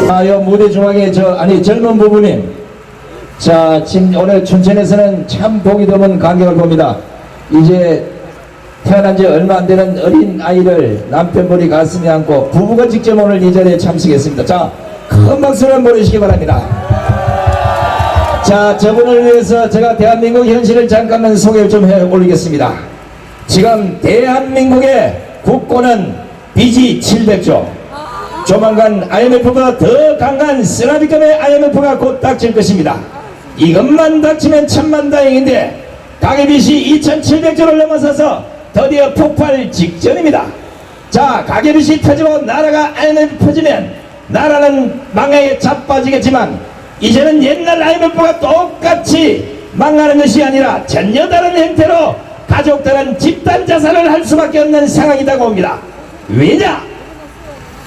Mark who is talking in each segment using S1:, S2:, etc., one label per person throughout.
S1: 요 무대 중앙에 젊은 부부님. 자, 지금 오늘 춘천에서는 참 보기 드문 광경을 봅니다. 이제 태어난 지 얼마 안 되는 어린 아이를 남편분이 가슴에 안고 부부가 직접 오늘 이 자리에 참석했습니다. 자, 큰 박수를 보내주시기 바랍니다. 자, 저분을 위해서 제가 대한민국 현실을 잠깐만 소개를 좀 해 올리겠습니다. 지금 대한민국의 국고는 빚이 700조. 조만간 IMF보다 더 강한 쓰나미급의 IMF가 곧 닥칠 것입니다. 이것만 닥치면 천만다행인데 가계빚이 2700조를 넘어서서 드디어 폭발 직전입니다. 자, 가계빚이 터지고 나라가 IMF 터지면 나라는 망하에 자빠지겠지만 이제는 옛날 IMF가 똑같이 망하는 것이 아니라 전혀 다른 형태로 가족들은 집단 자살을 할 수밖에 없는 상황이라고 봅니다. 왜냐?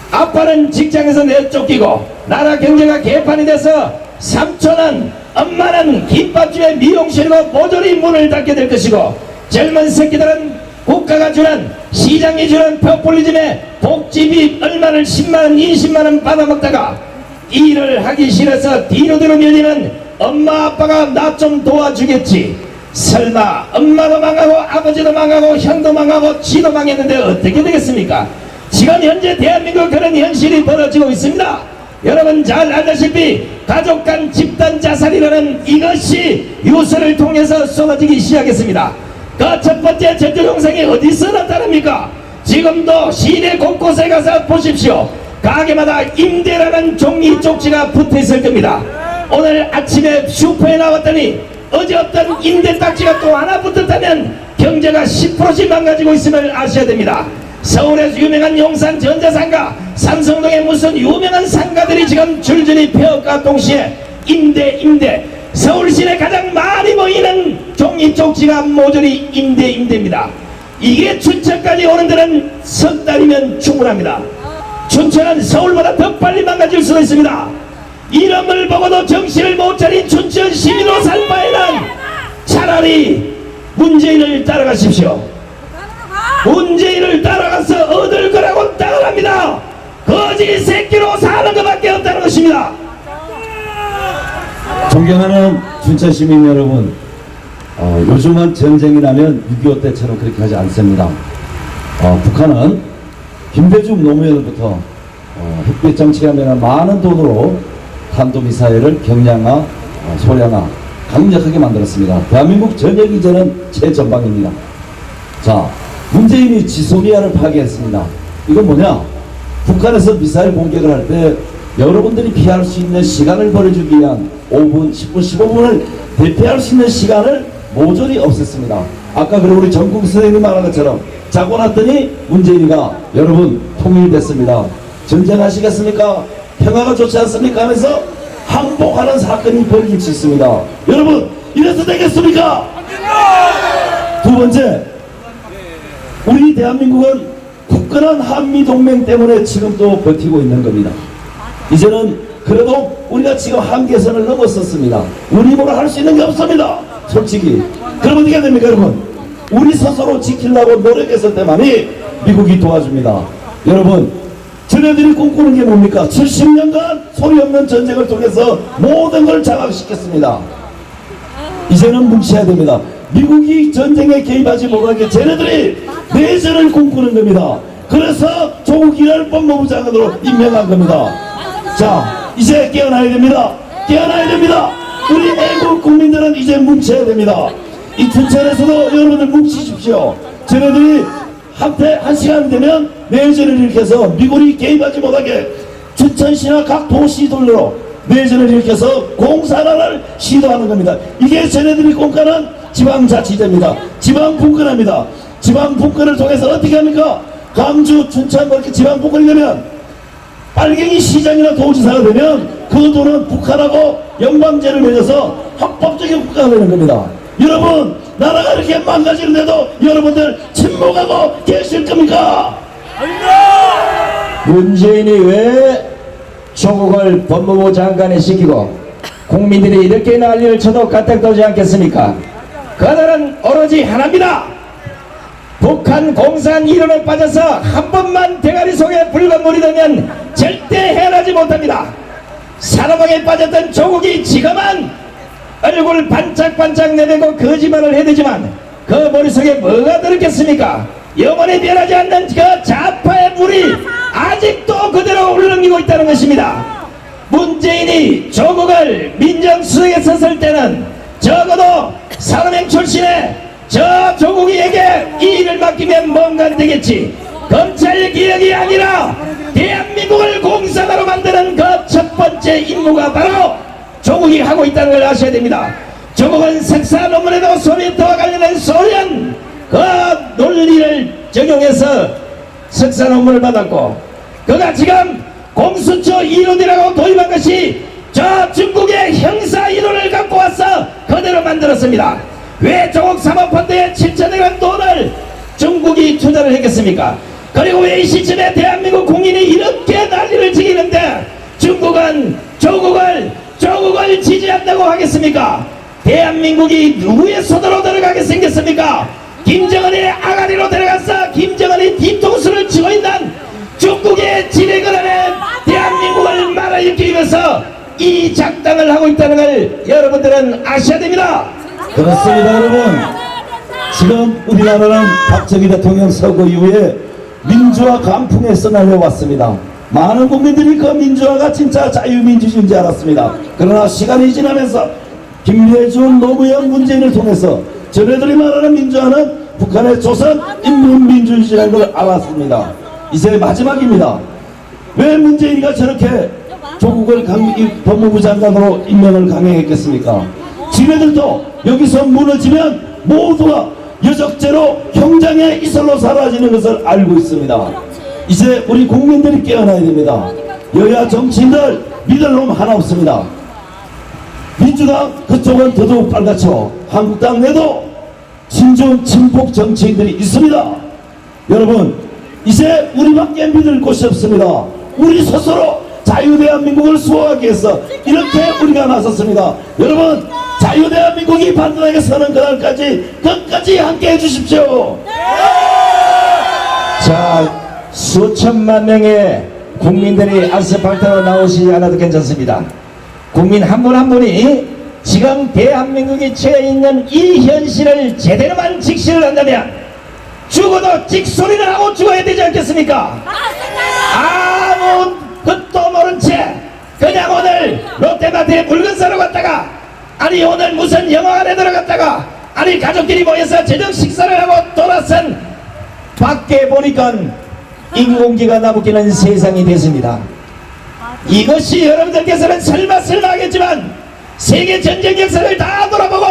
S1: 아빠는 직장에서 내쫓기고 나라 경제가 개판이 돼서 삼촌은 엄마는 김밥집에 미용실이고 모조리 문을 닫게 될 것이고 젊은 새끼들은 국가가 주는 시장이 주는 포퓰리즘에 복지비 얼마를 10만원 20만원 받아먹다가 일을 하기 싫어서 뒤로 밀리는 엄마 아빠가 나 좀 도와주겠지. 설마 엄마도 망하고 아버지도 망하고 형도 망하고 지도 망했는데 어떻게 되겠습니까? 지금 현재 대한민국 그런 현실이 벌어지고 있습니다. 여러분 잘 알다시피 가족 간 집단 자살이라는 이것이 뉴스를 통해서 쏟아지기 시작했습니다. 그 첫 번째 전조 영상이 어디서 나타납니까? 지금도 시내 곳곳에 가서 보십시오. 가게마다 임대라는 종이 쪽지가 붙어 있을 겁니다. 오늘 아침에 슈퍼에 나왔더니 어제 없던 임대 딱지가 또 하나 붙었다면 경제가 10%씩 망가지고 있음을 아셔야 됩니다. 서울에서 유명한 용산 전자상가, 삼성동에 무슨 유명한 상가들이 지금 줄줄이 펴가 동시에 임대 서울 시내 가장 많이 보이는 종이 쪽지가 모조리 임대입니다. 이게 춘천까지 오는 데는 석 달이면 충분합니다. 춘천은 서울보다 더 빨리 망가질 수도 있습니다. 이름을 보고도 정신을 못 차린 춘천 시민으로 살 바에는 차라리 문재인을 따라가십시오. 문재인을 따라가서 얻을 거라고 따라갑니다. 거지 새끼로 사는 것밖에 없다는 것입니다.
S2: 존경하는 춘천 시민 여러분, 요즘은 전쟁이 나면 6.25 때처럼 그렇게 하지 않습니다. 북한은 김대중 노무현부터 햇빛 정치하면 많은 돈으로 탄도미사일을 경량화, 소량화, 강력하게 만들었습니다. 대한민국 전역 이전은 최전방입니다. 자, 문재인이 지소미아를 파괴했습니다. 이건 뭐냐? 북한에서 미사일 공격을 할 때 여러분들이 피할 수 있는 시간을 벌어주기 위한 5분, 10분, 15분을 대피할 수 있는 시간을 모조리 없앴습니다. 아까 그리고 우리 전국 선생님 말한 것처럼 자고 났더니 문재인이가 여러분 통일됐습니다. 전쟁하시겠습니까? 평화가 좋지 않습니까? 하면서 항복하는 사건이 벌어질 수 있습니다. 여러분 이래서 되겠습니까? 두 번째, 우리 대한민국은 굳건한 한미동맹 때문에 지금 또 버티고 있는 겁니다. 이제는 그래도 우리가 지금 한계선을 넘었었습니다. 우리 힘으로 할 수 있는 게 없습니다. 솔직히. 그럼 어떻게 됩니까 여러분? 우리 스스로 지키려고 노력했을 때만이 미국이 도와줍니다. 여러분 저네들이 꿈꾸는 게 뭡니까? 70년간 소리 없는 전쟁을 통해서 모든 걸 장악시켰습니다. 이제는 뭉쳐야 됩니다. 미국이 전쟁에 개입하지 못하게 쟤네들이 내전을 꿈꾸는 겁니다. 그래서 조국 이날 법무부 장관으로 임명한 겁니다. 자, 이제 깨어나야 됩니다. 깨어나야 됩니다. 우리 애국 국민들은 이제 뭉쳐야 됩니다. 이 춘천에서도 여러분들 뭉치십시오. 쟤네들이 한 시간 되면 내전을 일으켜서 미국이 개입하지 못하게 춘천시나 각 도시들로 내전을 일으켜서 공산화를 시도하는 겁니다. 이게 쟤네들이 꿈꾸는 지방자치제입니다. 지방분권합니다. 지방분권을 통해서 어떻게 합니까? 광주, 춘천 이렇게 지방분권이 되면 빨갱이 시장이나 도지사가 되면 그 돈은 북한하고 연방제를 맺어서 합법적인 국가가 되는 겁니다. 여러분 나라가 이렇게 망가지는데도 여러분들 침묵하고 계실 겁니까?
S1: 문재인이 왜 조국을 법무부 장관에 시키고 국민들이 이렇게 난리를 쳐도 까딱도지 않겠습니까? 그들은 오로지 하나입니다. 북한 공산 이론에 빠져서 한 번만 대가리 속에 붉은 물이 되면 절대 해나지 못합니다. 사랑방에 빠졌던 조국이 지금은 얼굴 반짝반짝 내대고 거짓말을 해대지만 그 머릿속에 뭐가 들었겠습니까? 영원히 변하지 않는 그 좌파의 물이 아직도 그대로 울렁이고 있다는 것입니다. 문재인이 조국을 민정수석에 섰을 때는 적어도 산업행 출신의 저 조국이에게 이 일을 맡기면 뭔가 되겠지. 검찰 개혁이 아니라 대한민국을 공산화로 만드는 그 첫 번째 임무가 바로 조국이 하고 있다는 걸 아셔야 됩니다. 조국은 석사 논문에도 소비에트와 관련된 소련 그 논리를 적용해서 석사 논문을 받았고, 그가 지금 공수처 이론이라고 도입한 것이 저 중국의 형사 이론을 갖고 와서 그대로 만들었습니다. 왜 조국 사모펀드에 7천억 원 돈을 중국이 투자를 했겠습니까? 그리고 왜 이 시점에 대한민국 국민이 이렇게 난리를 지기는데 중국은 조국을 지지한다고 하겠습니까? 대한민국이 누구의 손으로 들어가게 생겼습니까? 김정은의 아가리로 들어가서 김정은의 뒤통수를 치고 있는 중국의 지배를 하는 대한민국을 말아먹기 위해서 이 작당을 하고 있다는 걸 여러분들은 아셔야 됩니다.
S2: 그렇습니다, 여러분. 지금 우리나라는 박정희 대통령 서거 이후에 민주화 강풍에 써날려왔습니다. 많은 국민들이 그 민주화가 진짜 자유민주주의인 줄 알았습니다. 그러나 시간이 지나면서 김대중, 노무현, 문재인을 통해서 저네들이 말하는 민주화는 북한의 조선 인민민주주의라는 걸 알았습니다. 이제 마지막입니다. 왜 문재인이가 저렇게 조국을 법무부 장관으로 임명을 강행했겠습니까? 지네들도 여기서 무너지면 모두가 여적죄로 형장의 이슬로 사라지는 것을 알고 있습니다. 이제 우리 국민들이 깨어나야 됩니다. 여야 정치인들 믿을 놈 하나 없습니다. 민주당 그쪽은 더더욱 빨갛죠. 한국당 내도 친중 친북 정치인들이 있습니다. 여러분, 이제 우리밖에 믿을 곳이 없습니다. 우리 스스로 자유대한민국을 수호하기 위해서 이렇게 우리가 나섰습니다. 여러분, 자유대한민국이 반듯하게 서는 그날까지 끝까지 함께 해주십시오.
S1: 자, 수천만 명의 국민들이 아스팔트로 나오시지 않아도 괜찮습니다. 국민 한 분 한 분이 지금 대한민국이 처해 있는 이 현실을 제대로만 직시를 한다면 죽어도 찍소리를 하고 죽어야 되지 않겠습니까? 아무 것도 모른 채 그냥 오늘 롯데마트에 물건 사러 갔다가, 아니 오늘 무슨 영화관에 들어갔다가, 아니 가족끼리 모여서 저녁 식사를 하고 돌아선 밖에 보니까 인공기가 나부끼는 세상이 됐습니다. 이것이 여러분들께서는 설마 하겠지만 세계 전쟁 역사를 다 돌아보고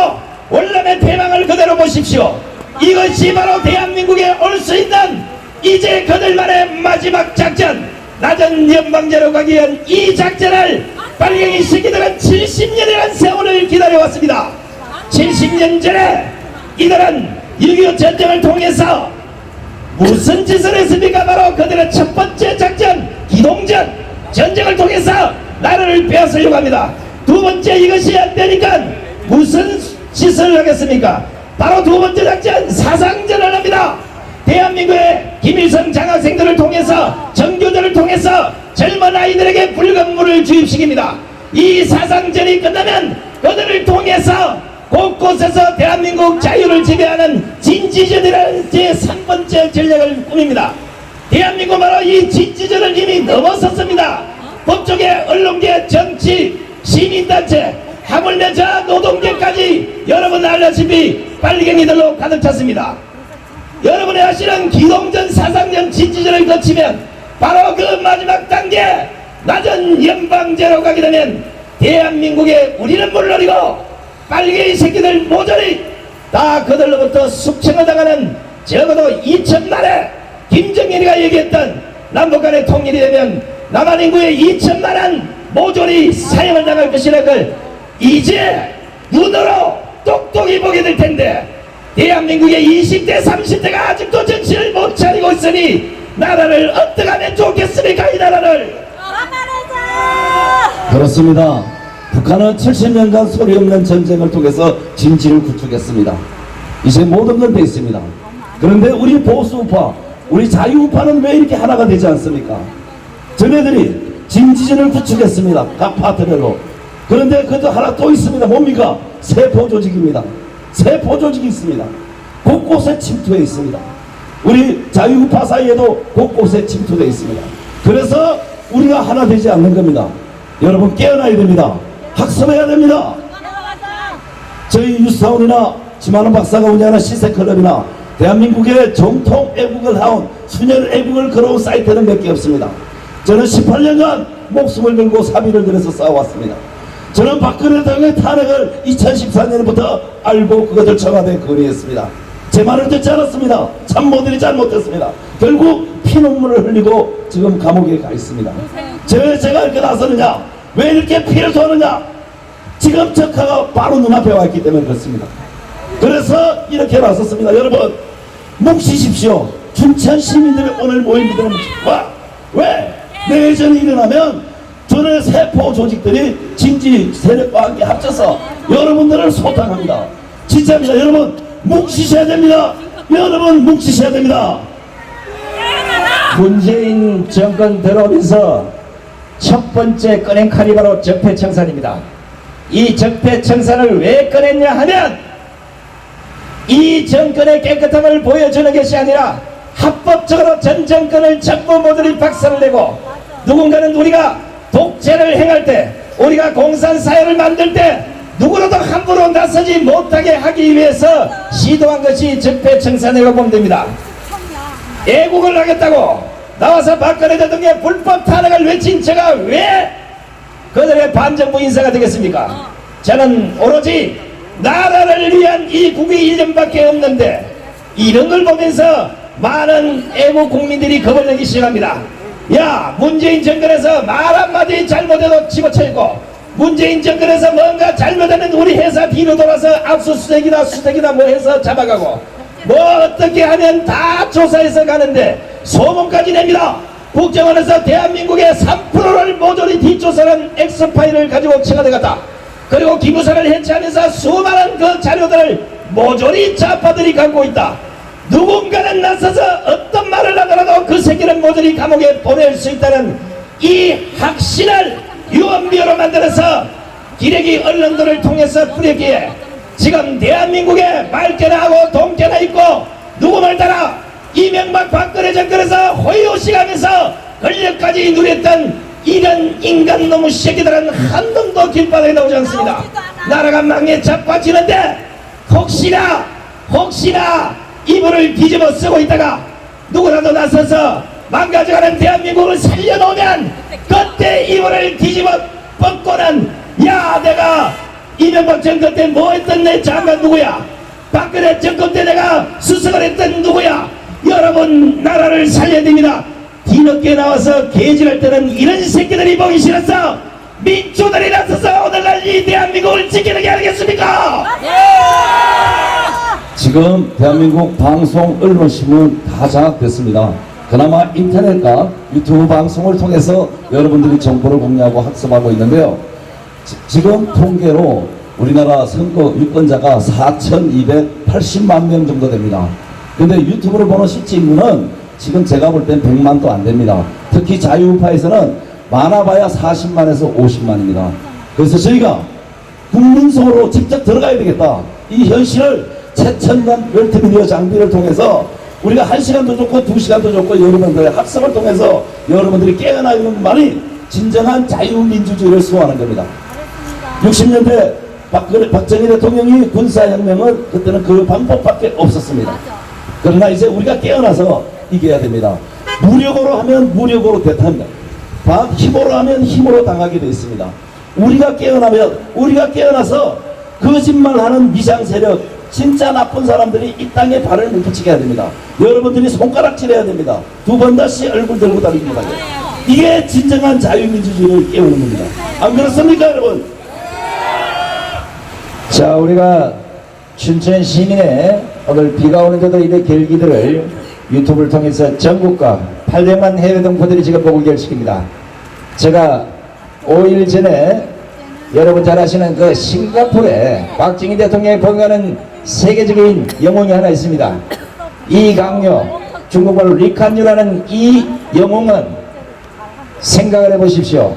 S1: 원람의 패망을 그대로 보십시오. 이것이 바로 대한민국에 올 수 있는 이제 그들만의 마지막 작전, 낮은 연방제로 가기 위한 이 작전을 빨갱이 새끼들은 70년이라는 세월을 기다려왔습니다. 70년 전에 이들은 6.25 전쟁을 통해서 무슨 짓을 했습니까? 바로 그들의 첫 번째 작전 기동전 전쟁을 통해서 나라를 빼앗으려고 합니다. 두 번째, 이것이 안 되니까 무슨 짓을 하겠습니까? 바로 두 번째 작전 사상전을 합니다. 대한민국의 김일성 장학생들을 통해서 정교조를 통해서 젊은 아이들에게 붉은 물을 주입시킵니다. 이 사상전이 끝나면 그들을 통해서 곳곳에서 대한민국 자유를 지배하는 진지전이라는 제3번째 전략을 꾸밉니다. 대한민국 바로 이 진지전을 이미 넘어섰습니다. 법조계, 언론계, 정치, 시민단체, 하물며 저 노동계까지 여러분 알다시피 빨갱이들로 가득 찼습니다. 여러분이 아시는 기동전, 사상전, 진지전을 거치면 바로 그 마지막 단계 낮은 연방제로 가게 되면 대한민국에 우리는 물론이고 빨갱이 새끼들 모조리 다 그들로부터 숙청을 당하는, 적어도 2000만에 김정일이가 얘기했던 남북간의 통일이 되면 남한 인구의 2천만은 모조리 사형을 당할 것이라는 걸 이제 눈으로 똑똑히 보게 될 텐데, 대한민국의 20대 30대가 아직도 정신을 못 차리고 있으니 나라를 어떻게 하면 좋겠습니까? 이 나라를.
S2: 그렇습니다. 북한은 70년간 소리 없는 전쟁을 통해서 진지를 구축했습니다. 이제 모든 건 돼 있습니다. 그런데 우리 보수우파, 우리 자유우파는 왜 이렇게 하나가 되지 않습니까? 저네들이 진지전을 구축했습니다. 각 파트별로. 그런데 그것도 하나 또 있습니다. 뭡니까? 세포 조직입니다. 세포 조직이 있습니다. 곳곳에 침투해 있습니다. 우리 자유우파 사이에도 곳곳에 침투되어 있습니다. 그래서 우리가 하나 되지 않는 겁니다. 여러분 깨어나야 됩니다. 학습해야 됩니다. 저희 유스타운이나 지만원 박사가 운영하는 시세클럽이나 대한민국의 정통 애국을 해온 순혈 애국을 걸어온 사이트는 몇 개 없습니다. 저는 18년간 목숨을 걸고 사비를 들여서 싸워왔습니다. 저는 박근혜 대통령의 탄핵을 2014년부터 알고 그것을 청와대에 건의했습니다. 제 말을 듣지 않았습니다. 참모들이 잘못했습니다. 결국 피눈물을 흘리고 지금 감옥에 가 있습니다. 제가 이렇게 나서느냐? 왜 이렇게 피를 토하느냐? 지금 적화가 바로 눈앞에 와 있기 때문에 그렇습니다. 그래서 이렇게 나섰습니다. 여러분 뭉치십시오. 춘천 시민들이 오늘 모인 무대를 뭉치십시오. 왜? 내전이 일어나면 저는 세포 조직들이 진지 세력과 함께 합쳐서 여러분들을 소탕합니다. 진짜입니다. 여러분 뭉치셔야 됩니다. 여러분 뭉치셔야 됩니다.
S1: 문재인 정권 들어오면서 첫 번째 꺼낸 칼이 바로 적폐청산입니다. 이 적폐청산을 왜 꺼냈냐 하면 이 정권의 깨끗함을 보여주는 것이 아니라 합법적으로 전 정권을 전부 모조리 박살을 내고 누군가는 우리가 독재를 행할 때 우리가 공산사회를 만들 때 누구라도 함부로 나서지 못하게 하기 위해서 시도한 것이 적폐청산이라고 보면 됩니다. 애국을 하겠다고 나와서 박근혜 대통령의 불법 탄핵을 외친 제가 왜 그들의 반정부 인사가 되겠습니까? 저는 오로지 나라를 위한 이 국위 1년밖에 없는데 이런 걸 보면서 많은 애국 국민들이 겁을 내기 시작합니다. 야, 문재인 정권에서 말 한마디 잘못해도 집어쳐있고 문재인 정권에서 뭔가 잘못하면 우리 회사 뒤로 돌아서 압수수색이나 수색이나 뭐 해서 잡아가고 뭐 어떻게 하면 다 조사해서 가는데 소문까지 냅니다. 국정원에서 대한민국의 3%를 모조리 뒷조사한 엑스파일을 가지고 청와대갔다. 그리고 기무사를 해체하면서 수많은 그 자료들을 모조리 좌파들이 갖고 있다. 누군가는 나서서 어떤 말을 하더라도 그 새끼는 모조리 감옥에 보낼 수 있다는 이 확신을 유언비어로 만들어서 기레기 언론들을 통해서 뿌렸기에 지금 대한민국에 말깨나 하고 동깨나 있고 누구 말 따라 이명박 박근혜 정권에서 호의호식하면서 권력까지 누렸던 이런 인간 놈의 새끼들은 한 놈도 길바닥에 나오지 않습니다. 나라가 망에 자빠지는데 혹시나 이불을 뒤집어 쓰고 있다가 누구라도 나서서 망가져가는 대한민국을 살려놓으면 그때 이불을 뒤집어 뻗고는 야 내가 이명박 정권 때 뭐 했던 내 장관 누구야? 박근혜 정권 때 내가 수석을 했던 누구야? 여러분 나라를 살려야 됩니다. 뒤늦게 나와서 개질할 때는 이런 새끼들이 보기 싫어서 민초들이 나서서 오늘날 이 대한민국을 지키는 게 아니겠습니까?
S2: 지금 대한민국 방송, 언론, 신문 다 장악됐습니다. 그나마 인터넷과 유튜브 방송을 통해서 여러분들이 정보를 공유하고 학습하고 있는데요. 지금 통계로 우리나라 선거 유권자가 4,280만 명 정도 됩니다. 근데 유튜브를 보는 실제 인구는 지금 제가 볼 땐 100만도 안 됩니다. 특히 자유우파에서는 많아봐야 40만에서 50만입니다. 그래서 저희가 국민 속으로 직접 들어가야 되겠다. 이 현실을 최첨단 멀티미디어 장비를 통해서 우리가 1시간도 좋고 2시간도 좋고 여러분들의 학습을 통해서 여러분들이 깨어나는 말이 진정한 자유민주주의를 수호하는 겁니다. 60년대 박정희 대통령이 군사혁명은 그때는 그 방법밖에 없었습니다. 그러나 이제 우리가 깨어나서 이겨야 됩니다. 무력으로 하면 무력으로 대타합니다. 힘으로 하면 힘으로 당하게 되어 있습니다. 우리가 깨어나서 거짓말하는 미장세력 진짜 나쁜 사람들이 이 땅에 발을 못 붙이게 해야 됩니다. 여러분들이 손가락질 해야 됩니다. 두 번 다시 얼굴 들고 다니는 거예요. 이게 진정한 자유민주주의를 깨우는 겁니다. 안 그렇습니까 여러분?
S1: 자, 우리가 춘천 시민의 오늘 비가 오는데도 이런 결기들을 유튜브를 통해서 전국과 800만 해외 동포들이 지금 보고 계십니다. 제가 5일 전에 여러분 잘 아시는 그 싱가포르에 박정희 대통령이 봉하는 세계적인 영웅이 하나 있습니다. 이강요, 중국말로 리칸유라는 이 영웅은 생각을 해보십시오.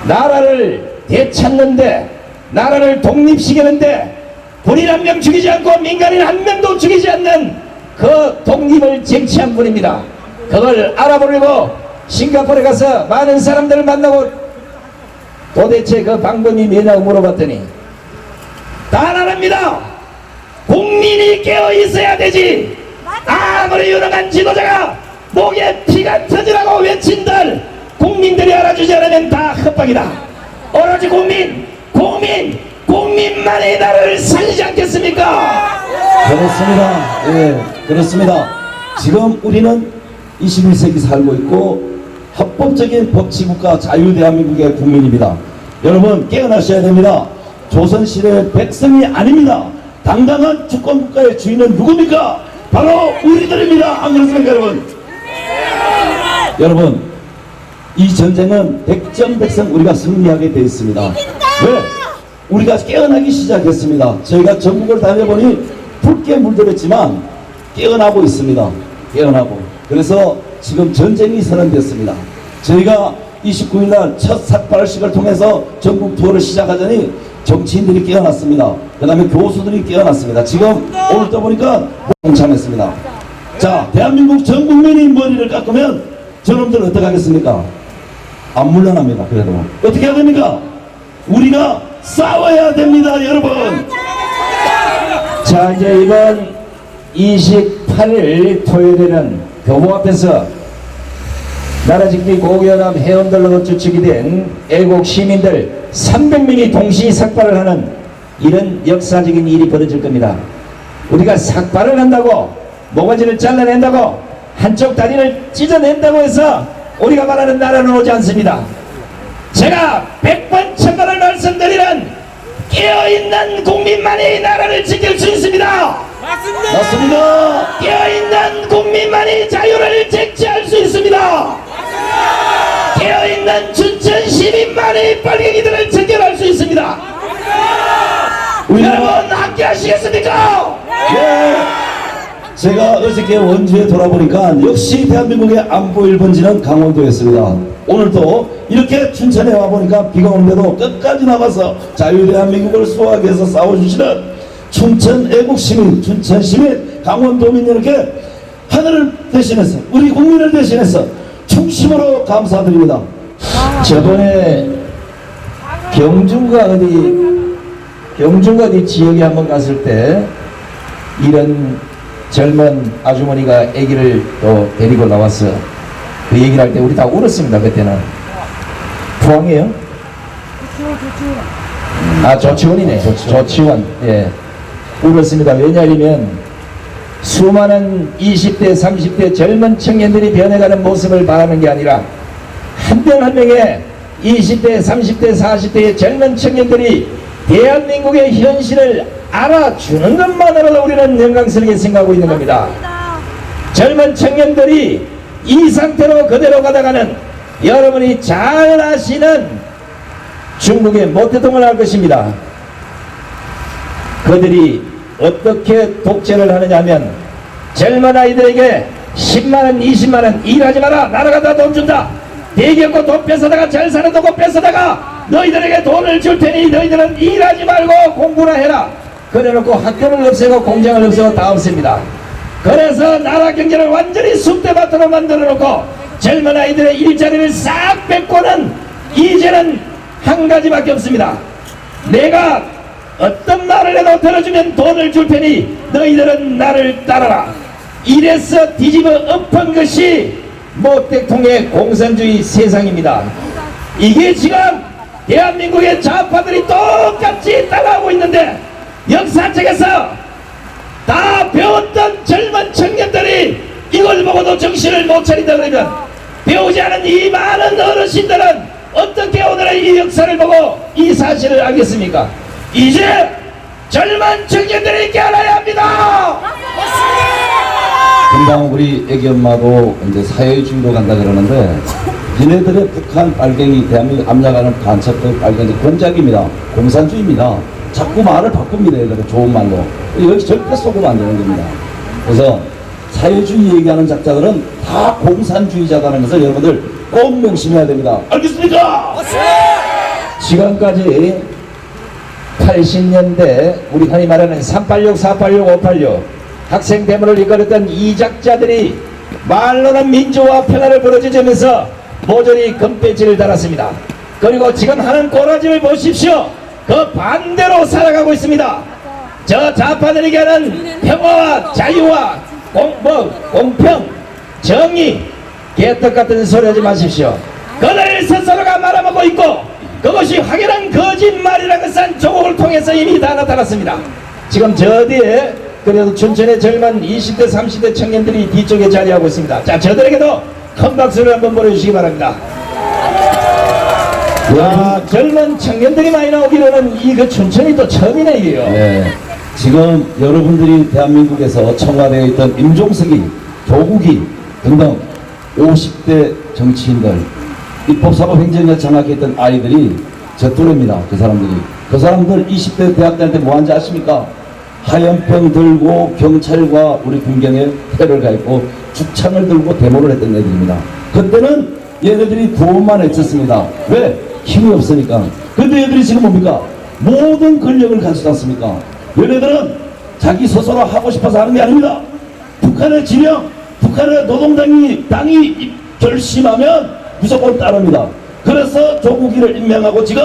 S1: 나라를 되찾는데, 나라를 독립시키는데 군인 한 명 죽이지 않고 민간인 한 명도 죽이지 않는 그 독립을 쟁취한 분입니다. 그걸 알아보려고 싱가포르에 가서 많은 사람들을 만나고 도대체 그 방법이 뭐냐고 물어봤더니 단 하나입니다. 국민이 깨어 있어야 되지. 아무리 유능한 지도자가 목에 피가 터지라고 외친들 국민들이 알아주지 않으면 다 헛박이다. 오로지 국민만이 나라를 살리지 않겠습니까?
S2: 그렇습니다. 예, 그렇습니다. 지금 우리는 21세기 살고 있고 합법적인 법치국가 자유대한민국의 국민입니다. 여러분 깨어나셔야 됩니다. 조선시대의 백성이 아닙니다. 당당한 주권국가의 주인은 누굽니까? 바로 우리들입니다. 안 그렇습니까 여러분? 여러분 이 전쟁은 백정백성 우리가 승리하게 되어 있습니다. 왜? 우리가 깨어나기 시작했습니다. 저희가 전국을 다녀보니 붉게 물들었지만 깨어나고 있습니다. 깨어나고. 그래서 지금 전쟁이 선언됐습니다. 저희가 29일날 첫 삭발식을 통해서 전국 투어를 시작하자니 정치인들이 깨어났습니다. 그 다음에 교수들이 깨어났습니다. 지금 오늘 떠보니까 동참했습니다. 자, 대한민국 전 국민이 머리를 깎으면 저놈들 어떻게 하겠습니까? 안 물러납니다. 그래도 어떻게 해야 됩니까? 우리가 싸워야 됩니다, 여러분.
S1: 자, 이제 이번 28일 토요일에는 교보 앞에서 나라지킴이 고교연합 회원들로 주축이 된 애국 시민들 300명이 동시 삭발을 하는 이런 역사적인 일이 벌어질 겁니다. 우리가 삭발을 한다고, 모가지를 잘라낸다고, 한쪽 다리를 찢어낸다고 해서 우리가 말하는 나라는 오지 않습니다. 제가 100번 1000번을 말씀드리는 깨어있는 국민만이 나라를 지킬 수 있습니다.
S2: 맞습니다.
S1: 깨어있는 국민만이 자유를 쟁취할 수 있습니다. 깨어있는 춘천 시민만이 빨갱이들을 체결할 수 있습니다. 여러분 함께 하시겠습니까?
S2: 예. 제가 어저께 원주에 돌아보니까 역시 대한민국의 안보 1번지는 강원도였습니다. 오늘도 이렇게 춘천에 와보니까 비가 오는데도 끝까지 나가서 자유대한민국을 수호하기 위해서 싸워주시는 춘천 애국시민, 춘천시민, 강원도민 이렇게 하늘을 대신해서 우리 국민을 대신해서 충심으로 감사드립니다.
S1: 저번에 경중과 어디 지역에 한번 갔을 때 이런 젊은 아주머니가 아기를 또 데리고 나와서 그 얘기를 할 때 우리 다 울었습니다. 그때는 포항이에요? 아, 조치원이네. 조치원. 예, 울었습니다. 왜냐하면 수많은 20대 30대 젊은 청년들이 변해가는 모습을 바라는 게 아니라 한 명 한 명의 20대 30대 40대의 젊은 청년들이 대한민국의 현실을 알아주는 것만으로도 우리는 영광스럽게 생각하고 있는 겁니다. 젊은 청년들이 이 상태로 그대로 가다가는 여러분이 잘 아시는 중국의 모태동을 할 것입니다. 그들이 어떻게 독재를 하느냐 하면 젊은 아이들에게 10만원 20만원 일하지 마라, 나라가 다 돈 준다, 대기업고 돈 뺏어다가 잘 사는 도고 뺏어다가 너희들에게 돈을 줄 테니 너희들은 일하지 말고 공부나 해라. 그래놓고 학교를 없애고 공장을 없애고 다 없앱니다. 그래서 나라 경제를 완전히 쑥대밭으로 만들어놓고 젊은 아이들의 일자리를 싹 뺏고는 이제는 한 가지밖에 없습니다. 내가 어떤 말을 해도 들어주면 돈을 줄 테니 너희들은 나를 따라라. 이래서 뒤집어 엎은 것이 모택통의 공산주의 세상입니다. 이게 지금 대한민국의 좌파들이 똑같이 따라하고 있는데 역사책에서 다 배웠던 젊은 청년들이 이걸 보고도 정신을 못 차린다 그러면 배우지 않은 이 많은 어르신들은 어떻게 오늘의 이 역사를 보고 이 사실을 알겠습니까? 이제 젊은 청년들이 깨어나야 합니다.
S2: 금방 우리 애기 엄마도 이제 사회주의로 간다 그러는데 얘네들의 북한 빨갱이 대한민국 압력하는 간첩들 빨갱이 공작입니다. 공산주의입니다. 자꾸 말을 바꿉니다. 얘들은 좋은 말로. 여기 절대 속으면 안 되는 겁니다. 그래서 사회주의 얘기하는 작자들은 다 공산주의자라는 것을 여러분들 꼭 명심해야 됩니다. 알겠습니까?
S1: 지금까지 80년대 우리 흔히 말하는 386, 486, 586 학생 대문을 이끌었던 이 작자들이 말로는 민주화 평화를 부르짖으면서 모조리 금배지를 달았습니다. 그리고 지금 하는 꼬라짐을 보십시오. 그 반대로 살아가고 있습니다. 저 좌파들에게 하는 평화와 자유와 공평, 정의, 개떡 같은 소리 하지 마십시오. 그들 스스로가 말아먹고 있고 그것이 확연한 거짓말이라는 것은 조국을 통해서 이미 다 나타났습니다. 지금 저 뒤에 그래도 춘천의 젊은 20대 30대 청년들이 뒤쪽에 자리하고 있습니다. 자, 저들에게도 큰 박수를 한번 보내주시기 바랍니다. 야, 젊은 청년들이 많이 나오기로는 이 그 춘천이 또 처음이네 이게요.
S2: 네. 지금 여러분들이 대한민국에서 청와대에 있던 임종석이, 조국이 등등 50대 정치인들, 입법사법행정에 장악했던 아이들이 저 또래입니다. 그 사람들이. 그 사람들 20대 대학 다닐 때 뭐 하는지 아십니까? 하얀병 들고 경찰과 우리 군경에 테러를 가했고 죽창을 들고 데모를 했던 애들입니다. 그때는 얘네들이 구원만 외쳤습니다. 왜? 힘이 없으니까. 근데 얘들이 지금 뭡니까? 모든 권력을 가지지 않습니까? 얘네들은 자기 스스로 하고 싶어서 하는 게 아닙니다. 북한의 진영, 북한의 노동당이 당이 결심하면 무조건 따릅니다. 그래서 조국이를 임명하고 지금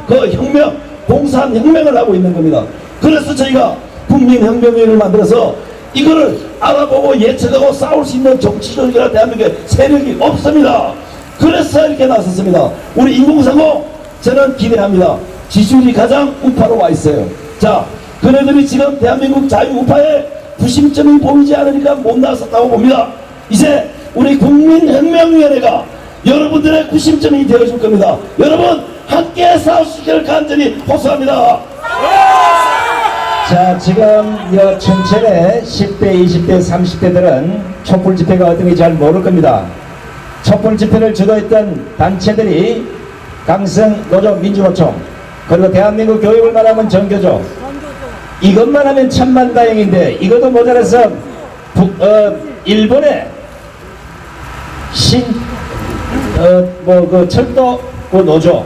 S2: 그 혁명, 공산혁명을 하고 있는 겁니다. 그래서 저희가 국민혁명회를 만들어서 이거를 알아보고 예측하고 싸울 수 있는 정치적이나 대한민국의 세력이 없습니다. 그래서 이렇게 나섰습니다. 우리 인공상공 저는 기대합니다. 지지율이 가장 우파로 와 있어요. 자, 그네들이 지금 대한민국 자유우파의 구심점이 보이지 않으니까 못 나섰다고 봅니다. 이제 우리 국민혁명위원회가 여러분들의 구심점이 되어줄 겁니다. 여러분 함께 싸우시기를 간절히 호소합니다.
S1: 자, 지금 여 춘천의 10대, 20대, 30대들은 촛불 집회가 어떤지 잘 모를 겁니다. 촛불 집회를 주도했던 단체들이 강성 노조 민주노총, 그리고 대한민국 교육을 말하면 정교조, 이것만 하면 천만다행인데 이것도 모자라서 일본의 그 철도 그 노조,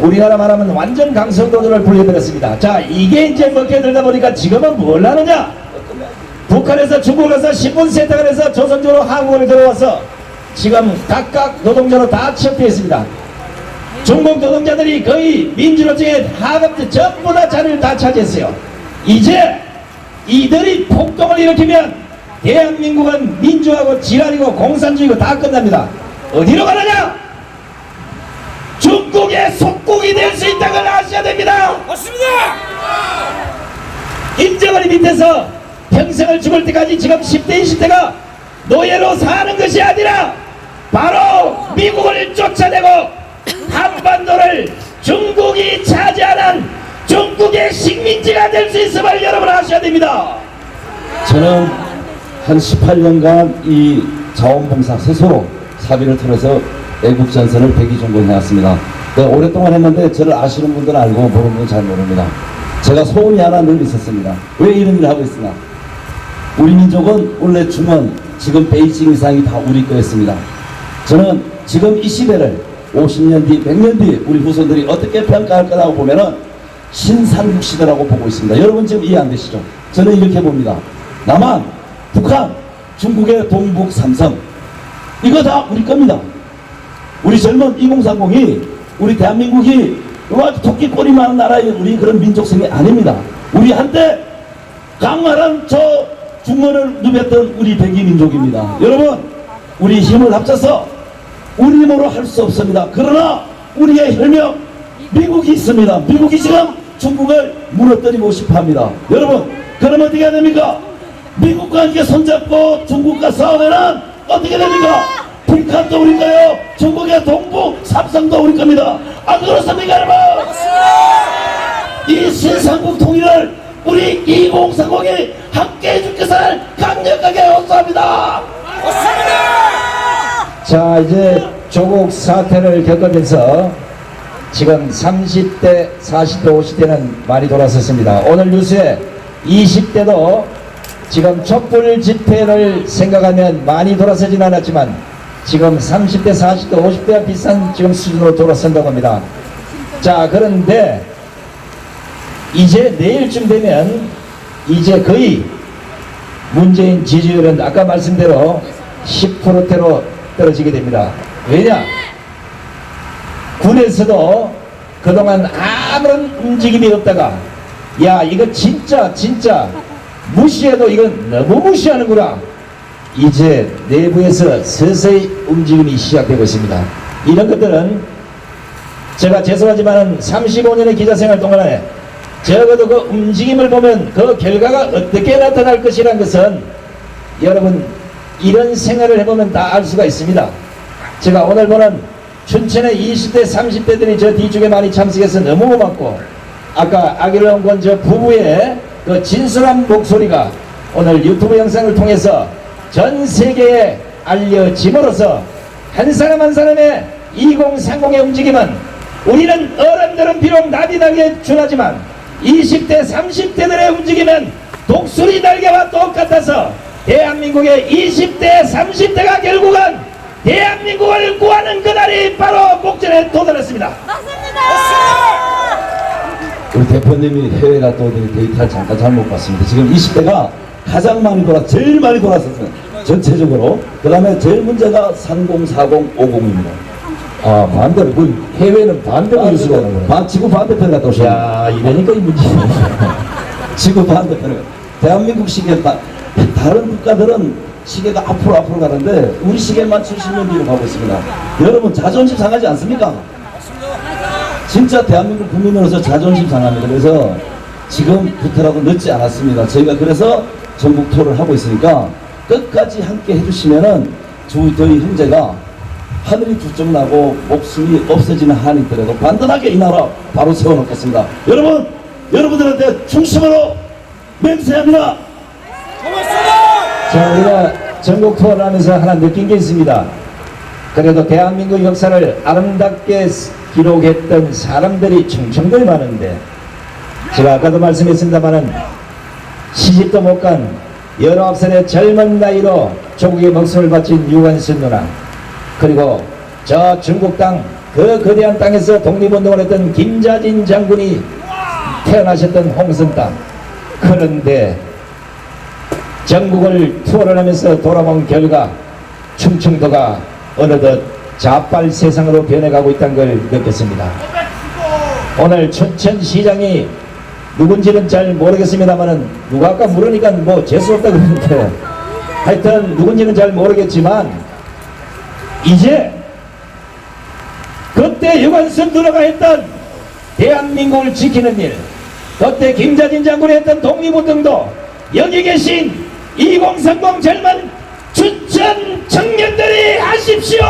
S1: 우리나라 말하면 완전 강성 노조를 불려들었습니다. 자, 이게 이제 먹혀들다 보니까 지금은 뭘 하느냐? 북한에서 중국을 가서 신분 세탁을 해서 조선조로 한국을 들어와서 지금 각각 노동자로 다 취업되어 중국 노동자들이 거의 민주노총의 하급 전부 다 자리를 다 차지했어요. 이제 이들이 폭동을 일으키면 대한민국은 민주하고 지랄이고 공산주의고 다 끝납니다. 어디로 가느냐? 중국의 속국이 될 수 있다는 걸 아셔야 됩니다.
S3: 맞습니다.
S1: 임정은이 밑에서 평생을 죽을 때까지 지금 10대 20대가 노예로 사는 것이 아니라 바로 미국을 쫓아내고 한반도를 중국이 차지하는 중국의 식민지가 될 수 있음을 여러분 아셔야 됩니다.
S2: 저는 한 18년간 이 자원봉사 스스로 사비를 통해서 애국전선을 백의종군 해왔습니다. 오랫동안 했는데 저를 아시는 분들은 알고 모르는 분은 잘 모릅니다. 제가 소원이 하나 늘 있었습니다. 왜 이런 일을 하고 있으나 우리 민족은 원래 중원, 지금 베이징 이상이 다 우리 거였습니다. 저는 지금 이 시대를 50년 뒤, 100년 뒤 우리 후손들이 어떻게 평가할 거라고 보면은 신상국 시대라고 보고 있습니다. 여러분 지금 이해 안 되시죠? 저는 이렇게 봅니다. 남한, 북한, 중국의 동북 삼성 이거 다 우리 겁니다. 우리 젊은 2030이 우리 대한민국이 토끼꼬리 많은 나라의 우리 그런 민족성이 아닙니다. 우리 한때 강활한 저 중원을 누볐던 우리 백이민족입니다. 여러분 우리 힘을 합쳐서 우리 힘으로 할 수 없습니다. 그러나 우리의 혈명 미국이 있습니다. 미국이 지금 중국을 무너뜨리고 싶어합니다. 여러분 그럼 어떻게 해야 됩니까? 미국과 함께 손잡고 중국과 싸우면은 어떻게 됩니까? 북한도 우리 거요, 중국의 동북 삼성도 우리 겁니다. 안 그렇습니까 여러분? 이 신상국 통일을 우리 2030이 함께 해줄 것을 강력하게 호소합니다.
S1: 자, 이제 조국 사태를 겪으면서 지금 30대, 40대, 50대는 많이 돌아섰습니다. 오늘 뉴스에 20대도 지금 촛불 집회를 생각하면 많이 돌아서진 않았지만 지금 30대, 40대, 50대와 비슷한 지금 수준으로 돌아선다고 합니다. 자, 그런데 이제 내일쯤 되면 이제 거의 문재인 지지율은 아까 말씀대로 10%대로 떨어지게 됩니다. 왜냐? 군에서도 그동안 아무런 움직임이 없다가 야, 이거 진짜 무시해도 이건 너무 무시하는구나. 이제 내부에서 서서히 움직임이 시작되고 있습니다. 이런 것들은 제가 죄송하지만 35년의 기자생활 동안에 적어도 그 움직임을 보면 그 결과가 어떻게 나타날 것이라는 것은 여러분 이런 생활을 해보면 다 알 수가 있습니다. 제가 오늘 보는 춘천의 20대 30대들이 저 뒤쪽에 많이 참석해서 너무 고맙고 아까 아길런권 저 부부의 그 진솔한 목소리가 오늘 유튜브 영상을 통해서 전 세계에 알려짐으로써 한 사람 한 사람의 2030의 움직임은 우리는 어른들은 비록 나비 날개 준하지만 20대 30대들의 움직임은 독수리 날개와 똑같아서 대한민국의 20대 30대가 결국은 대한민국을 구하는 그날이 바로 목전에 도달했습니다.
S2: 우리 대표님이 해외 갔다 오더니 데이터를 잠깐 잘못 봤습니다. 지금 20대가 가장 많이 제일 많이 돌았었어요. 전체적으로. 그 다음에 제일 문제가 30, 40, 50입니다.
S1: 아, 반대로 그 해외는 반대로 뉴스가 오는 거네.
S2: 지구 반대편 갔다 오셨네요.
S1: 야, 이러니까 이 문제.
S2: 지구 반대편에. 대한민국 시계, 다른 국가들은 시계가 앞으로 가는데 우리 시계만 70년 뒤로 가고 있습니다. 여러분 자존심 상하지 않습니까? 진짜 대한민국 국민으로서 자존심 상합니다. 그래서 지금부터라도 늦지 않았습니다. 저희가 그래서 전국 투어를 하고 있으니까 끝까지 함께 해주시면은 저희 형제가 하늘이 부쩍 나고 목숨이 없어지는 한이 있더라도 반듯하게 이 나라 바로 세워놓겠습니다. 여러분, 여러분들한테 충심으로 맹세합니다.
S1: 자, 우리가 전국 투어를 하면서 하나 느낀 게 있습니다. 그래도 대한민국 역사를 아름답게 기록했던 사람들이 충청도에 많은데 제가 아까도 말씀했습니다마는 시집도 못 간 19살의 젊은 나이로 조국의 목숨을 바친 유관순 누나, 그리고 저 중국 땅 그 거대한 땅에서 독립운동을 했던 김자진 장군이 태어나셨던 홍선 땅. 그런데 전국을 투어를 하면서 돌아본 결과 충청도가 어느덧 자빨 세상으로 변해가고 있다는 걸 느꼈습니다. 오늘 춘천시장이 누군지는 잘 모르겠습니다만은 누가 아까 물으니까 뭐 재수없다 그러는데 하여튼 누군지는 잘 모르겠지만 이제 그때 유관순 누나가 했던 대한민국을 지키는 일, 그때 김자진 장군이 했던 독립운동도 여기 계신 2030 젊은 춘천 청년들이 하십시오.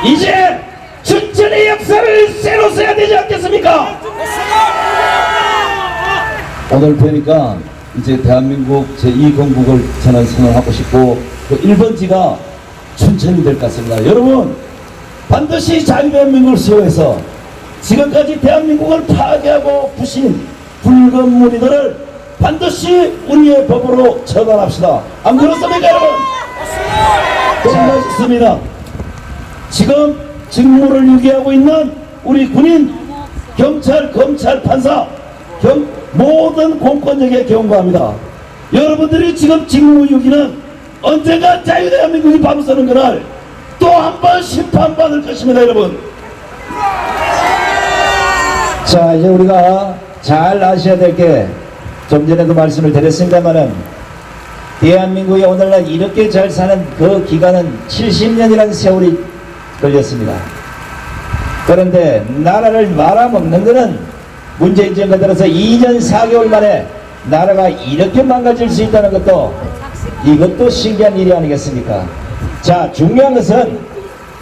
S1: 이제 춘천의 역사를 새로 써야 되지 않겠습니까?
S2: 오늘 뵈니까 이제 대한민국 제2건국을 저는 선언하고 싶고 그 1번지가 춘천이 될 것 같습니다. 여러분 반드시 자유대한민국을 수호해서 지금까지 대한민국을 파괴하고 부신 붉은 무리들을 반드시 우리의 법으로 처단합시다. 안 그렇습니까 여러분? 끝났습니다. 지금 직무를 유기하고 있는 우리 군인, 경찰, 검찰, 판사, 모든 공권력에 경고합니다. 여러분들이 지금 직무유기는 언젠가 자유대한민국이 밤 서는 그날 또 한 번 심판받을 것입니다 여러분.
S1: 자, 이제 우리가 잘 아셔야 될 게 좀 전에도 말씀을 드렸습니다만은 대한민국이 오늘날 이렇게 잘 사는 그 기간은 70년이라는 세월이 걸렸습니다. 그런데 나라를 말아먹는 것은 문재인 정부 들어서 2년 4개월 만에 나라가 이렇게 망가질 수 있다는 것도 이것도 신기한 일이 아니겠습니까? 자, 중요한 것은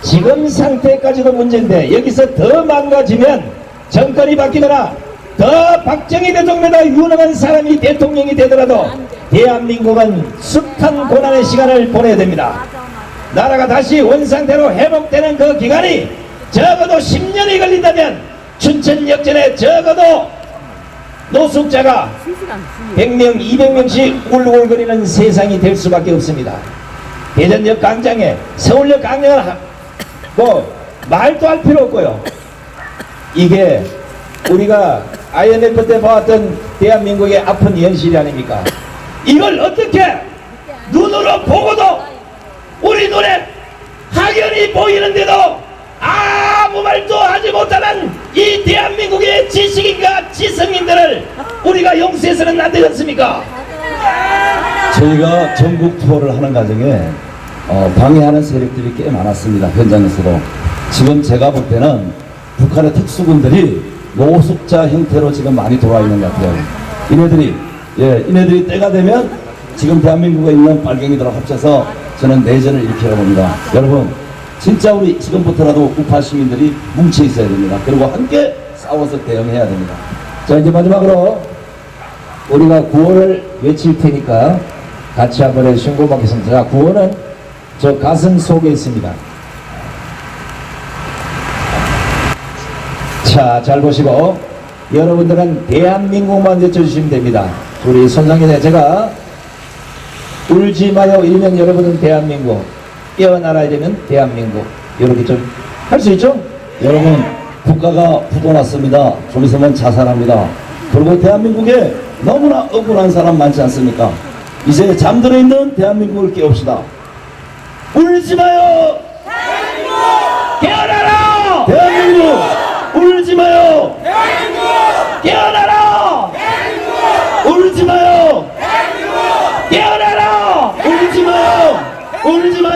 S1: 지금 상태까지도 문제인데 여기서 더 망가지면 정권이 바뀌거나 더 박정희 대통령보다 유능한 사람이 대통령이 되더라도 대한민국은 숱한 고난의 시간을 보내야 됩니다. 나라가 다시 원상태로 회복되는 그 기간이 적어도 10년이 걸린다면 춘천 역전에 적어도 노숙자가 100명, 200명씩 울글거리는 세상이 될 수밖에 없습니다. 대전역 광장에 서울역 광장을 뭐 말도 할 필요 없고요. 이게 우리가 IMF 때 봐왔던 대한민국의 아픈 현실이 아닙니까? 이걸 어떻게 눈으로 보고도 우리 눈에 확연히 보이는데도 아무 말도 하지 못하는 이 대한민국의 지식인과 지성인들을 우리가 용서해서는 안 되지 않습니까?
S2: 저희가 전국 투어를 하는 과정에 방해하는 세력들이 꽤 많았습니다. 현장에서도. 지금 제가 볼 때는 북한의 특수군들이 노숙자 형태로 지금 많이 돌아와 있는 것 같아요. 이네들이 때가 되면 지금 대한민국에 있는 빨갱이들하고 합쳐서 저는 내전을 일으키려 봅니다. 여러분, 진짜 우리 지금부터라도 우파 시민들이 뭉쳐 있어야 됩니다. 그리고 함께 싸워서 대응해야 됩니다.
S1: 자, 이제 마지막으로 우리가 구호를 외칠 테니까 같이 한번 신고받겠습니다. 자, 구호는 저 가슴 속에 있습니다. 자, 잘 보시고 여러분들은 대한민국만 외쳐주시면 됩니다. 우리 손상현에 제가 울지 마요 일면 여러분은 대한민국, 깨어나라 이러면 대한민국, 이렇게 좀 할 수 있죠?
S2: 여러분, 국가가 부도났습니다. 좀 있으면 자살합니다. 그리고 대한민국에 너무나 억울한 사람 많지 않습니까? 이제 잠들어 있는 대한민국을 깨웁시다. 울지 마요!
S1: 대한민국! 깨어나라!
S2: 대한민국! 울지 마요!
S1: 대한민국!
S2: 깨어나라!
S1: 대한민국!
S2: 울지 마요!
S1: 대한민국! 깨어나라!
S2: 울지 마요! 울지 마요!